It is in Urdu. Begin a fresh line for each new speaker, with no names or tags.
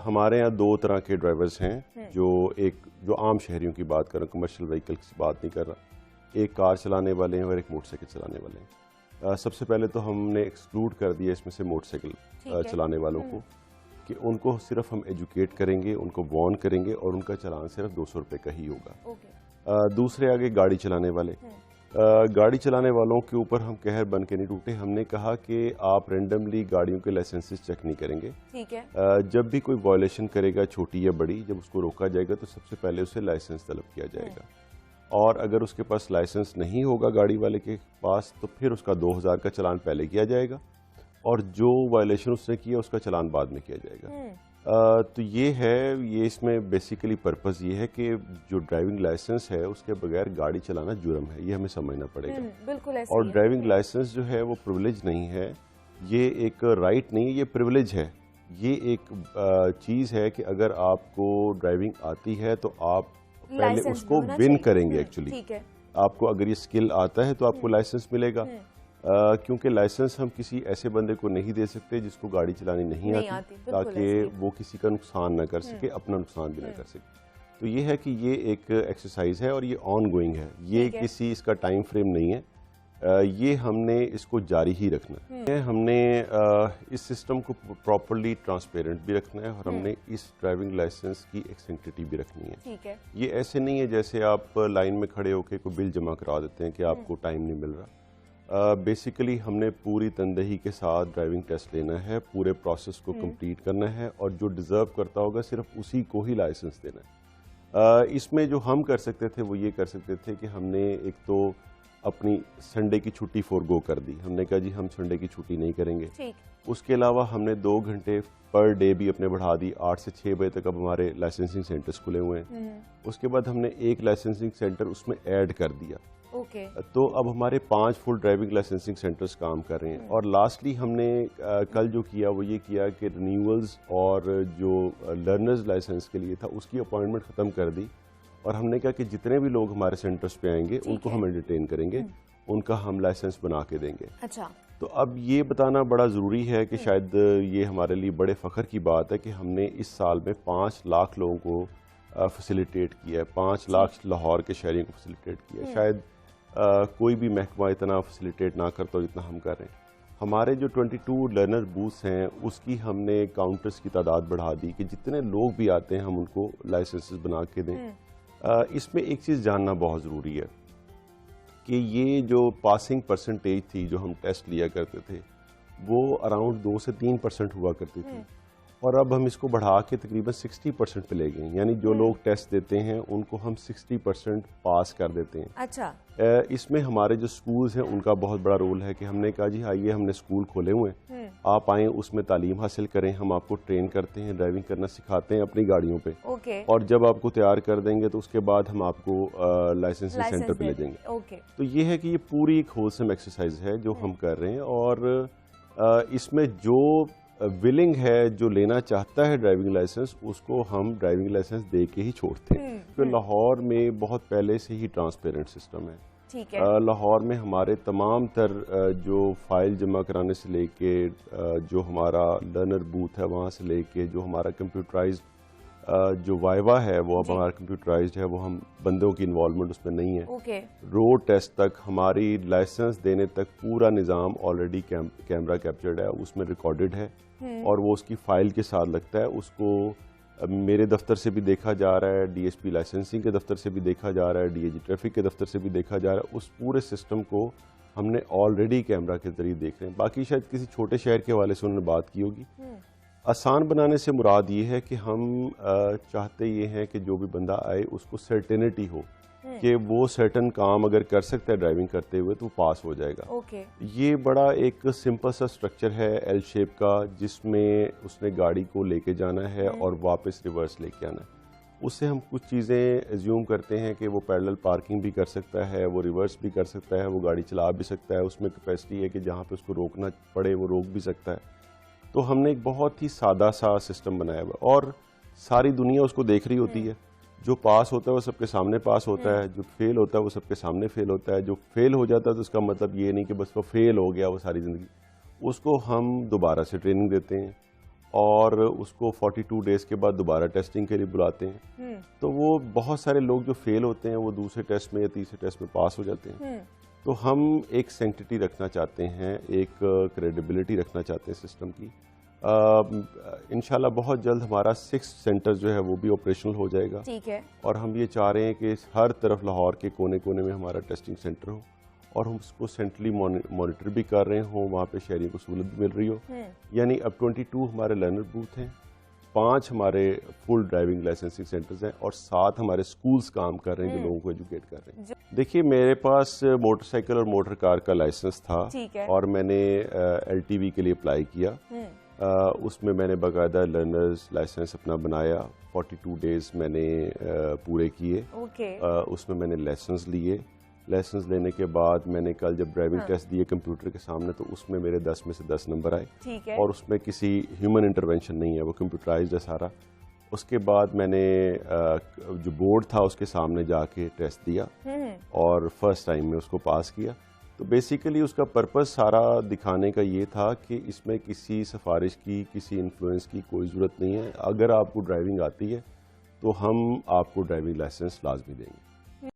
ہمارے یہاں دو طرح کے ڈرائیورز ہیں. جو عام شہریوں کی بات کر رہا ہوں, کمرشل وہیکل کی بات نہیں کر رہا. ایک کار چلانے والے ہیں اور ایک موٹر سائیکل چلانے والے ہیں. سب سے پہلے تو ہم نے ایکسکلوڈ کر دیا اس میں سے موٹر سائیکل چلانے والوں کو, کہ ان کو صرف ہم ایجوکیٹ کریں گے, ان کو وارن کریں گے, اور ان کا چلان صرف 200 روپے کا ہی ہوگا. دوسرے آگے گاڑی چلانے والے. گاڑی چلانے والوں کے اوپر ہم قہر بن کے نہیں ٹوٹے. ہم نے کہا کہ آپ رینڈملی گاڑیوں کے لائسنسز چیک نہیں کریں گے. جب بھی کوئی وائلیشن کرے گا, چھوٹی یا بڑی, جب اس کو روکا جائے گا تو سب سے پہلے اسے لائسنس طلب کیا جائے گا. اور اگر اس کے پاس لائسنس نہیں ہوگا گاڑی والے کے پاس, تو پھر اس کا 2000 کا چلان پہلے کیا جائے گا, اور جو وائلیشن اس نے کیا اس کا چلان بعد میں کیا جائے گا. تو یہ اس میں بیسیکلی پرپز یہ ہے کہ جو ڈرائیونگ لائسنس ہے اس کے بغیر گاڑی چلانا جرم ہے, یہ ہمیں سمجھنا پڑے گا. اور ڈرائیونگ لائسنس جو ہے وہ پریویلیج نہیں ہے, یہ ایک رائٹ نہیں, یہ پریویلیج ہے. یہ ایک چیز ہے کہ اگر آپ کو ڈرائیونگ آتی ہے تو آپ پہلے اس کو ون کریں گے. ایکچولی آپ کو اگر یہ اسکل آتا ہے تو آپ کو لائسنس ملے گا, کیونکہ لائسنس ہم کسی ایسے بندے کو نہیں دے سکتے جس کو گاڑی چلانی نہیں آتی, تاکہ وہ کسی کا نقصان نہ کر سکے, اپنا نقصان بھی نہ کر سکے. تو یہ ہے کہ یہ ایک ایکسرسائز ہے اور یہ آن گوئنگ ہے, یہ کسی اس کا ٹائم فریم نہیں ہے. یہ ہم نے اس کو جاری ہی رکھنا ہے. ہم نے اس سسٹم کو پراپرلی ٹرانسپیرنٹ بھی رکھنا ہے, اور ہم نے اس ڈرائیونگ لائسنس کی ایک سینکٹیٹی بھی رکھنی ہے. یہ ایسے نہیں ہے جیسے آپ لائن میں کھڑے ہو کے کوئی بل جمع کرا دیتے ہیں کہ آپ کو ٹائم نہیں مل رہا. بیسیکلی ہم نے پوری تندہی کے ساتھ ڈرائیونگ ٹیسٹ لینا ہے, پورے پروسیس کو کمپلیٹ کرنا ہے, اور جو ڈیزرو کرتا ہوگا صرف اسی کو ہی لائسنس دینا ہے. اس میں جو ہم کر سکتے تھے وہ یہ کر سکتے تھے کہ ہم نے ایک تو اپنی سنڈے کی چھٹی فورگو کر دی. ہم نے کہا جی ہم سنڈے کی چھٹی نہیں کریں گے. اس کے علاوہ ہم نے 2 گھنٹے پر ڈے بھی اپنے بڑھا دی. 8 سے 6 بجے تک اب ہمارے لائسنسنگ سینٹرز کھلے ہوئے ہیں. اس کے بعد ہم نے ایک لائسنسنگ سینٹر اس میں ایڈ کر دیا. تو اب ہمارے 5 فل ڈرائیونگ لائسنسنگ سینٹرز کام کر رہے ہیں. اور لاسٹلی ہم نے کل جو کیا وہ یہ کیا کہ رینیولز اور جو لرنرز لائسنس کے لیے تھا اس کی اپوائنٹمنٹ ختم کر دی, اور ہم نے کہا کہ جتنے بھی لوگ ہمارے سینٹرز پہ آئیں گے ان کو ہم انٹرٹین کریں گے, ان کا ہم لائسنس بنا کے دیں گے. تو اب یہ بتانا بڑا ضروری ہے کہ شاید یہ ہمارے لیے بڑے فخر کی بات ہے کہ ہم نے اس سال میں 5 لاکھ لوگوں کو فیسیلیٹیٹ کیا ہے, 5 لاکھ لاہور کے شہریوں کو فیسیلیٹیٹ کیا ہے. شاید کوئی بھی محکمہ اتنا فیسیلیٹیٹ نہ کرتا ہو جتنا ہم کر رہے ہیں. ہمارے جو 22 لرنر بوتھس ہیں اس کی ہم نے کاؤنٹرز کی تعداد بڑھا دی کہ جتنے لوگ بھی آتے ہیں ہم ان کو لائسنسز بنا کے دیں. اس میں ایک چیز جاننا بہت ضروری ہے کہ یہ جو پاسنگ پرسنٹیج تھی جو ہم ٹیسٹ لیا کرتے تھے وہ اراؤنڈ 2 سے 3% ہوا کرتی تھی, اور اب ہم اس کو بڑھا کے تقریباً 60% پہ لے گئے. یعنی جو لوگ ٹیسٹ دیتے ہیں ان کو ہم 60% پاس کر دیتے ہیں. اس میں ہمارے جو سکولز ہیں ان کا بہت بڑا رول ہے کہ ہم نے کہا جی آئیے ہم نے سکول کھولے ہوئے ہیں, آپ آئیں اس میں تعلیم حاصل کریں, ہم آپ کو ٹرین کرتے ہیں, ڈرائیونگ کرنا سکھاتے ہیں اپنی گاڑیوں پہ, اور جب آپ کو تیار کر دیں گے تو اس کے بعد ہم آپ کو لائسنسنگ سینٹر پہ لے جائیں گے. تو یہ ہے کہ یہ پوری ایک ہولسم ایکسرسائز ہے جو ہم کر رہے ہیں, اور اس میں جو ولنگ ہے, جو لینا چاہتا ہے ڈرائیونگ لائسنس, اس کو ہم ڈرائیونگ لائسنس دے کے ہی چھوڑتے ہیں. کیونکہ لاہور میں بہت پہلے سے ہی ٹرانسپیرنٹ سسٹم ہے. لاہور میں ہمارے تمام تر جو فائل جمع کرانے سے لے کے جو ہمارا لرنر بوتھ ہے وہاں سے لے کے جو ہمارا کمپیوٹرائزڈ جو وائوا ہے وہ اب ہمارا کمپیوٹرائزڈ ہے, وہ ہم بندوں کی انوالومنٹ اس میں نہیں ہے. روڈ ٹیسٹ تک, ہماری لائسنس دینے تک پورا نظام آلریڈی کیمرہ کیپچرڈ ہے, اس میں ریکارڈڈ ہے, اور وہ اس کی فائل کے ساتھ لگتا ہے. اس کو میرے دفتر سے بھی دیکھا جا رہا ہے, ڈی ایس پی لائسنسنگ کے دفتر سے بھی دیکھا جا رہا ہے, ڈی اے جی ٹریفک کے دفتر سے بھی دیکھا جا رہا ہے. اس پورے سسٹم کو ہم نے آلریڈی کیمرہ کے ذریعے دیکھ رہے ہیں. باقی شاید کسی چھوٹے شہر کے حوالے سے انہوں نے بات کی ہوگی. آسان بنانے سے مراد یہ ہے کہ ہم چاہتے یہ ہیں کہ جو بھی بندہ آئے اس کو سرٹینٹی ہو کہ وہ سرٹن کام اگر کر سکتا ہے ڈرائیونگ کرتے ہوئے تو وہ پاس ہو جائے گا. یہ بڑا ایک سمپل سا سٹرکچر ہے ایل شیپ کا, جس میں اس نے گاڑی کو لے کے جانا ہے اور واپس ریورس لے کے آنا ہے. اس سے ہم کچھ چیزیں ایزیوم کرتے ہیں کہ وہ پیرلل پارکنگ بھی کر سکتا ہے, وہ ریورس بھی کر سکتا ہے, وہ گاڑی چلا بھی سکتا ہے, اس میں کیپیسٹی ہے کہ جہاں پہ اس کو روکنا پڑے وہ روک بھی سکتا ہے. تو ہم نے ایک بہت ہی سادہ سا سسٹم بنایا ہوا, اور ساری دنیا اس کو دیکھ رہی ہوتی ہے. جو پاس ہوتا ہے وہ سب کے سامنے پاس ہوتا ہے, جو فیل ہوتا ہے وہ سب کے سامنے فیل ہوتا ہے. جو فیل ہو جاتا ہے تو اس کا مطلب یہ نہیں کہ بس وہ فیل ہو گیا وہ ساری زندگی. اس کو ہم دوبارہ سے ٹریننگ دیتے ہیں, اور اس کو 42 ڈیز کے بعد دوبارہ ٹیسٹنگ کے لیے بلاتے ہیں. تو وہ بہت سارے لوگ جو فیل ہوتے ہیں وہ دوسرے ٹیسٹ میں یا تیسرے ٹیسٹ میں پاس ہو جاتے ہیں. تو ہم ایک سینکٹیٹی رکھنا چاہتے ہیں, ایک کریڈیبلٹی رکھنا چاہتے ہیں سسٹم کی. انشاءاللہ بہت جلد ہمارا 6 سینٹر جو ہے وہ بھی آپریشنل ہو جائے گا.
ٹھیک ہے.
اور ہم یہ چاہ رہے ہیں کہ ہر طرف لاہور کے کونے کونے میں ہمارا ٹیسٹنگ سینٹر ہو, اور ہم اس کو سینٹرلی مانیٹر بھی کر رہے ہوں, وہاں پہ شہریوں کو سہولت بھی مل رہی ہو. یعنی اب 22 ہمارے لرنر بوتھ ہیں, 5 ہمارے فل ڈرائیونگ لائسنسنگ سینٹرز ہیں, اور 7 ہمارے سکولز کام کر رہے ہیں جو لوگوں کو ایجوکیٹ کر رہے ہیں. دیکھیے میرے پاس موٹر سائیکل اور موٹر کار کا لائسنس تھا, اور میں نے LTV کے لیے اپلائی کیا. اس میں نے باقاعدہ لرنرز لائسنس اپنا بنایا, 42 ڈیز میں نے پورے کیے. اس میں نے لائسنس لیے. لائسنس لینے کے بعد میں نے کل جب ڈرائیونگ ٹیسٹ دیے کمپیوٹر کے سامنے, تو اس میں میرے 10 میں سے 10 نمبر آئے, اور اس میں کسی ہیومن انٹرونشن نہیں ہے, وہ کمپیوٹرائزڈ ہے سارا. اس کے بعد میں نے جو بورڈ تھا اس کے سامنے جا کے ٹیسٹ دیا, اور فرسٹ ٹائم میں اس کو پاس کیا. تو بیسیکلی اس کا پرپز سارا دکھانے کا یہ تھا کہ اس میں کسی سفارش کی, کسی انفلوئنس کی کوئی ضرورت نہیں ہے. اگر آپ کو ڈرائیونگ آتی ہے تو ہم آپ کو ڈرائیونگ لائسنس لازمی دیں گے.